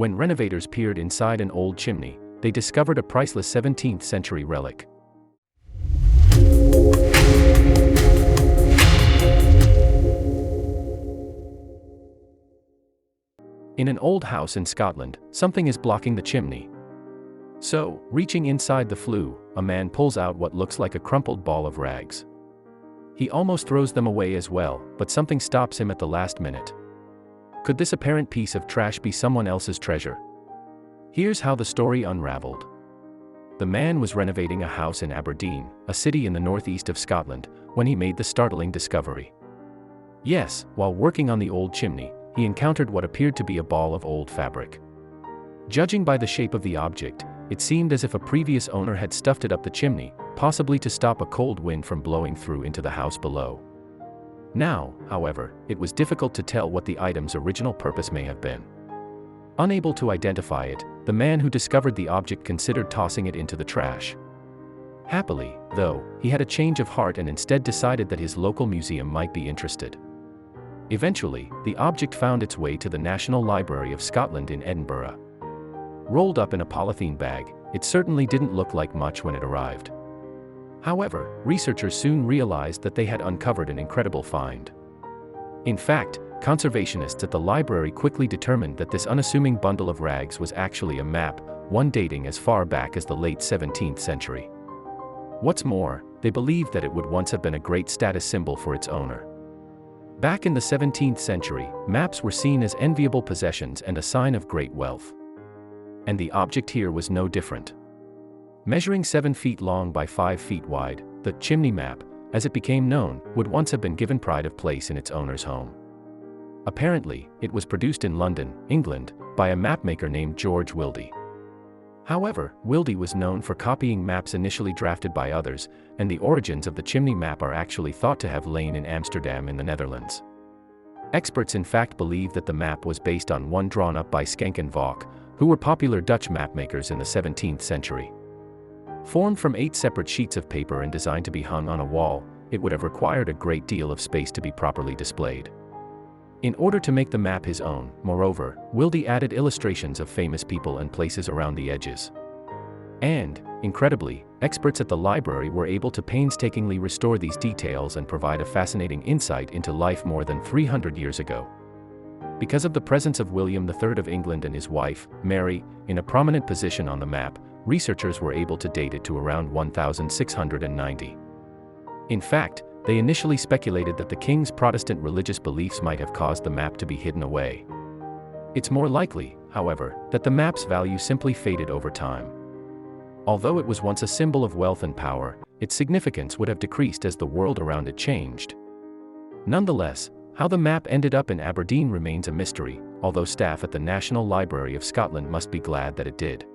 When renovators peered inside an old chimney, they discovered a priceless 17th century relic. In an old house in Scotland, something is blocking the chimney. So, reaching inside the flue, a man pulls out what looks like a crumpled ball of rags. He almost throws them away as well, but something stops him at the last minute. Could this apparent piece of trash be someone else's treasure? Here's how the story unraveled. The man was renovating a house in Aberdeen, a city in the northeast of Scotland, when he made the startling discovery. Yes, while working on the old chimney, he encountered what appeared to be a ball of old fabric. Judging by the shape of the object, it seemed as if a previous owner had stuffed it up the chimney, possibly to stop a cold wind from blowing through into the house below. Now, however, it was difficult to tell what the item's original purpose may have been. Unable to identify it, the man who discovered the object considered tossing it into the trash. Happily, though, he had a change of heart and instead decided that his local museum might be interested. Eventually, the object found its way to the National Library of Scotland in Edinburgh. Rolled up in a polythene bag, it certainly didn't look like much when it arrived. However, researchers soon realized that they had uncovered an incredible find. In fact, conservationists at the library quickly determined that this unassuming bundle of rags was actually a map, one dating as far back as the late 17th century. What's more, they believed that it would once have been a great status symbol for its owner. Back in the 17th century, maps were seen as enviable possessions and a sign of great wealth. And the object here was no different. Measuring 7 feet long by 5 feet wide, the chimney map, as it became known, would once have been given pride of place in its owner's home. Apparently, it was produced in London, England, by a mapmaker named George Wilde. However, Wilde was known for copying maps initially drafted by others, and the origins of the chimney map are actually thought to have lain in Amsterdam in the Netherlands. Experts in fact believe that the map was based on one drawn up by Schenk and Valk, who were popular Dutch mapmakers in the 17th century. Formed from 8 separate sheets of paper and designed to be hung on a wall, it would have required a great deal of space to be properly displayed. In order to make the map his own, moreover, Wilde added illustrations of famous people and places around the edges. And, incredibly, experts at the library were able to painstakingly restore these details and provide a fascinating insight into life more than 300 years ago. Because of the presence of William III of England and his wife, Mary, in a prominent position on the map, researchers were able to date it to around 1690. In fact, they initially speculated that the king's Protestant religious beliefs might have caused the map to be hidden away. It's more likely, however, that the map's value simply faded over time. Although it was once a symbol of wealth and power, its significance would have decreased as the world around it changed. Nonetheless, how the map ended up in Aberdeen remains a mystery, although staff at the National Library of Scotland must be glad that it did.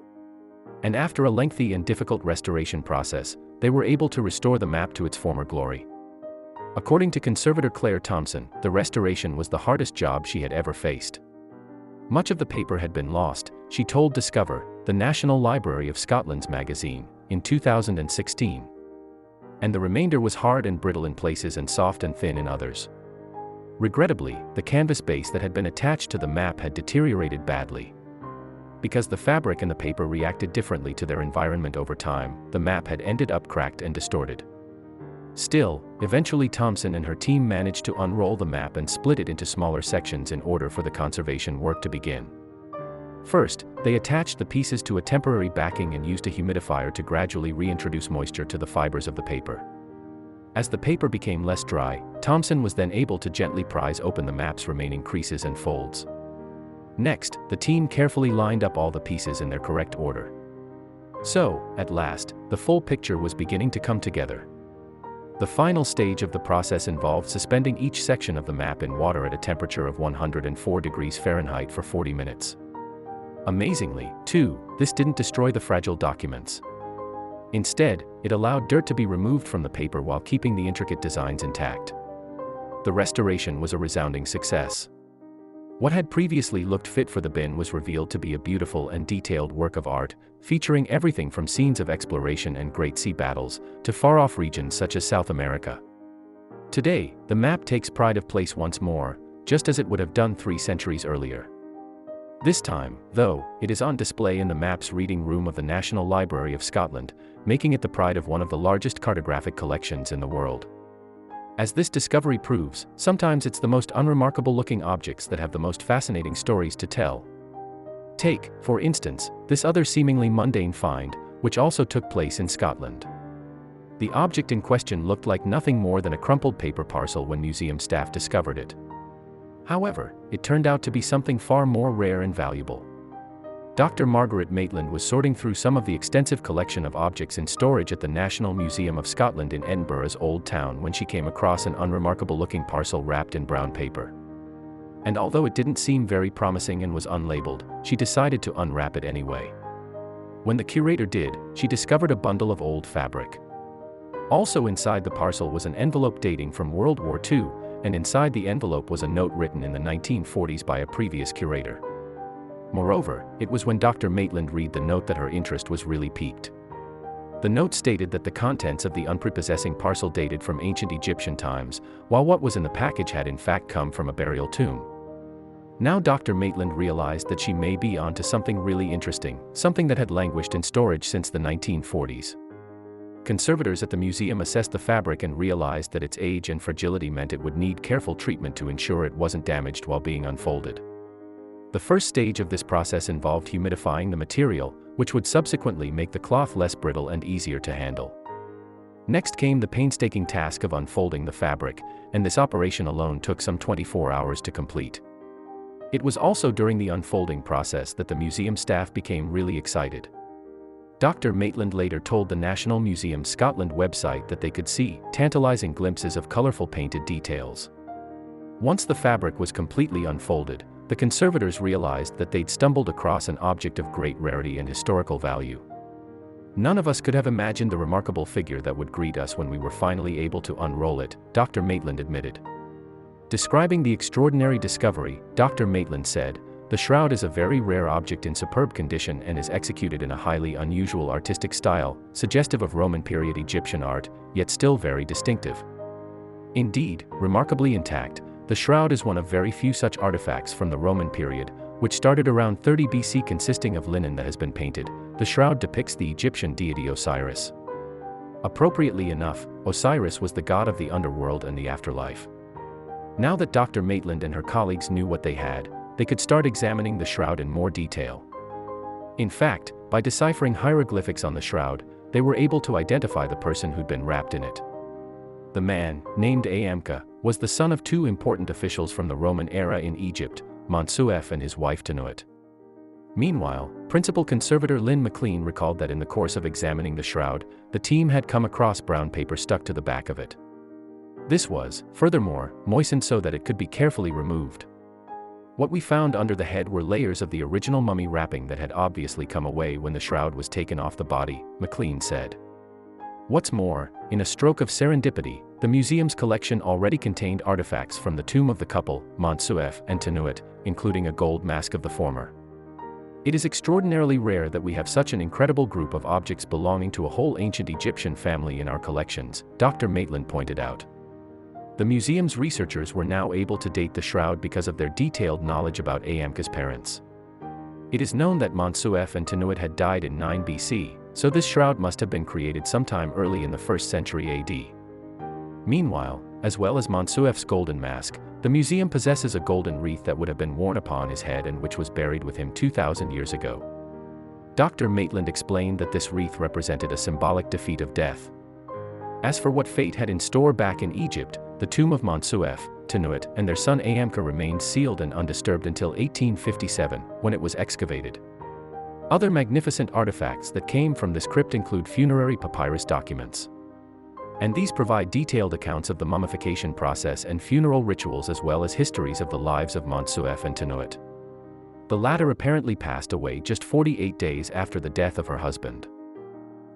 And after a lengthy and difficult restoration process, they were able to restore the map to its former glory. According to conservator Claire Thompson, the restoration was the hardest job she had ever faced. Much of the paper had been lost, she told Discover, the National Library of Scotland's magazine, in 2016. And the remainder was hard and brittle in places and soft and thin in others. Regrettably, the canvas base that had been attached to the map had deteriorated badly. Because the fabric and the paper reacted differently to their environment over time, the map had ended up cracked and distorted. Still, eventually Thompson and her team managed to unroll the map and split it into smaller sections in order for the conservation work to begin. First, they attached the pieces to a temporary backing and used a humidifier to gradually reintroduce moisture to the fibers of the paper. As the paper became less dry, Thompson was then able to gently prise open the map's remaining creases and folds. Next, the team carefully lined up all the pieces in their correct order. So, at last, the full picture was beginning to come together. The final stage of the process involved suspending each section of the map in water at a temperature of 104 degrees Fahrenheit for 40 minutes. Amazingly, too, this didn't destroy the fragile documents. Instead, it allowed dirt to be removed from the paper while keeping the intricate designs intact. The restoration was a resounding success. What had previously looked fit for the bin was revealed to be a beautiful and detailed work of art, featuring everything from scenes of exploration and great sea battles, to far-off regions such as South America. Today, the map takes pride of place once more, just as it would have done 3 centuries earlier. This time, though, it is on display in the maps reading room of the National Library of Scotland, making it the pride of one of the largest cartographic collections in the world. As this discovery proves, sometimes it's the most unremarkable-looking objects that have the most fascinating stories to tell. Take, for instance, this other seemingly mundane find, which also took place in Scotland. The object in question looked like nothing more than a crumpled paper parcel when museum staff discovered it. However, it turned out to be something far more rare and valuable. Dr. Margaret Maitland was sorting through some of the extensive collection of objects in storage at the National Museum of Scotland in Edinburgh's Old Town when she came across an unremarkable-looking parcel wrapped in brown paper. And although it didn't seem very promising and was unlabeled, she decided to unwrap it anyway. When the curator did, she discovered a bundle of old fabric. Also inside the parcel was an envelope dating from World War II, and inside the envelope was a note written in the 1940s by a previous curator. Moreover, it was when Dr. Maitland read the note that her interest was really piqued. The note stated that the contents of the unprepossessing parcel dated from ancient Egyptian times, while what was in the package had in fact come from a burial tomb. Now Dr. Maitland realized that she may be onto something really interesting, something that had languished in storage since the 1940s. Conservators at the museum assessed the fabric and realized that its age and fragility meant it would need careful treatment to ensure it wasn't damaged while being unfolded. The first stage of this process involved humidifying the material, which would subsequently make the cloth less brittle and easier to handle. Next came the painstaking task of unfolding the fabric, and this operation alone took some 24 hours to complete. It was also during the unfolding process that the museum staff became really excited. Dr. Maitland later told the National Museum Scotland website that they could see tantalizing glimpses of colorful painted details. Once the fabric was completely unfolded, the conservators realized that they'd stumbled across an object of great rarity and historical value. None of us could have imagined the remarkable figure that would greet us when we were finally able to unroll it, Dr. Maitland admitted. Describing the extraordinary discovery, Dr. Maitland said, "The shroud is a very rare object in superb condition and is executed in a highly unusual artistic style, suggestive of Roman period Egyptian art, yet still very distinctive. Indeed, remarkably intact, the shroud is one of very few such artifacts from the Roman period, which started around 30 BC consisting of linen that has been painted. The shroud depicts the Egyptian deity Osiris. Appropriately enough, Osiris was the god of the underworld and the afterlife." Now that Dr. Maitland and her colleagues knew what they had, they could start examining the shroud in more detail. In fact, by deciphering hieroglyphics on the shroud, they were able to identify the person who'd been wrapped in it. The man, named Amka, was the son of two important officials from the Roman era in Egypt, Monsuef and his wife Tanuit. Meanwhile, Principal Conservator Lynn McLean recalled that in the course of examining the shroud, the team had come across brown paper stuck to the back of it. This was, furthermore, moistened so that it could be carefully removed. What we found under the head were layers of the original mummy wrapping that had obviously come away when the shroud was taken off the body, McLean said. What's more, in a stroke of serendipity, the museum's collection already contained artifacts from the tomb of the couple, Monsuef and Tanuit, including a gold mask of the former. It is extraordinarily rare that we have such an incredible group of objects belonging to a whole ancient Egyptian family in our collections, Dr. Maitland pointed out. The museum's researchers were now able to date the shroud because of their detailed knowledge about Amka's parents. It is known that Monsuef and Tanuit had died in 9 BC, so this shroud must have been created sometime early in the 1st century AD. Meanwhile, as well as Monsuef's golden mask, the museum possesses a golden wreath that would have been worn upon his head and which was buried with him 2,000 years ago. Dr. Maitland explained that this wreath represented a symbolic defeat of death. As for what fate had in store back in Egypt, the tomb of Monsuef, Tanuit, and their son Amka remained sealed and undisturbed until 1857, when it was excavated. Other magnificent artifacts that came from this crypt include funerary papyrus documents. And these provide detailed accounts of the mummification process and funeral rituals as well as histories of the lives of Monsuef and Tanuit. The latter apparently passed away just 48 days after the death of her husband.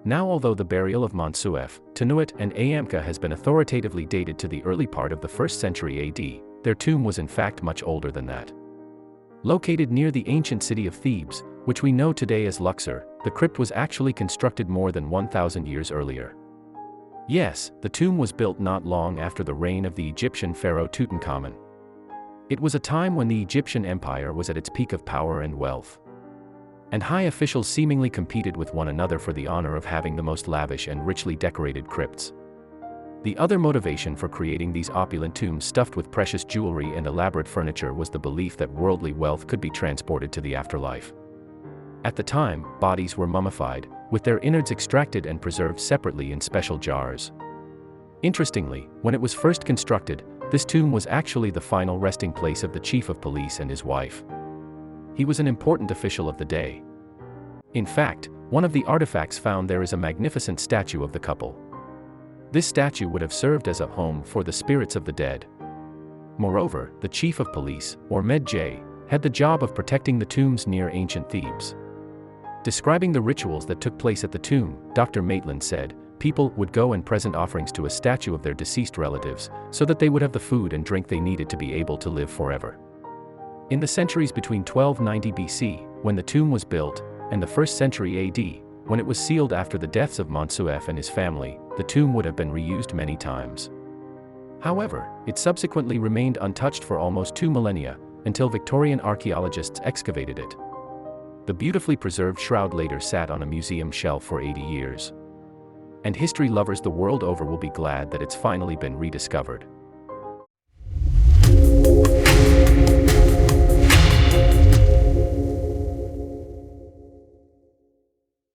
Now, although the burial of Monsuef, Tanuit, and Amka has been authoritatively dated to the early part of the 1st century AD, their tomb was in fact much older than that. Located near the ancient city of Thebes, which we know today as Luxor, the crypt was actually constructed more than 1,000 years earlier. Yes, the tomb was built not long after the reign of the Egyptian pharaoh Tutankhamun. It was a time when the Egyptian empire was at its peak of power and wealth, and high officials seemingly competed with one another for the honor of having the most lavish and richly decorated crypts. The other motivation for creating these opulent tombs stuffed with precious jewelry and elaborate furniture was the belief that worldly wealth could be transported to the afterlife. At the time, bodies were mummified, with their innards extracted and preserved separately in special jars. Interestingly, when it was first constructed, this tomb was actually the final resting place of the chief of police and his wife. He was an important official of the day. In fact, one of the artifacts found there is a magnificent statue of the couple. This statue would have served as a home for the spirits of the dead. Moreover, the chief of police, or Med-J, had the job of protecting the tombs near ancient Thebes. Describing the rituals that took place at the tomb, Dr. Maitland said, people would go and present offerings to a statue of their deceased relatives, so that they would have the food and drink they needed to be able to live forever. In the centuries between 1290 BC, when the tomb was built, and the 1st century AD, when it was sealed after the deaths of Monsuef and his family, the tomb would have been reused many times. However, it subsequently remained untouched for almost 2 millennia, until Victorian archaeologists excavated it. The beautifully preserved shroud later sat on a museum shelf for 80 years. And history lovers the world over will be glad that it's finally been rediscovered.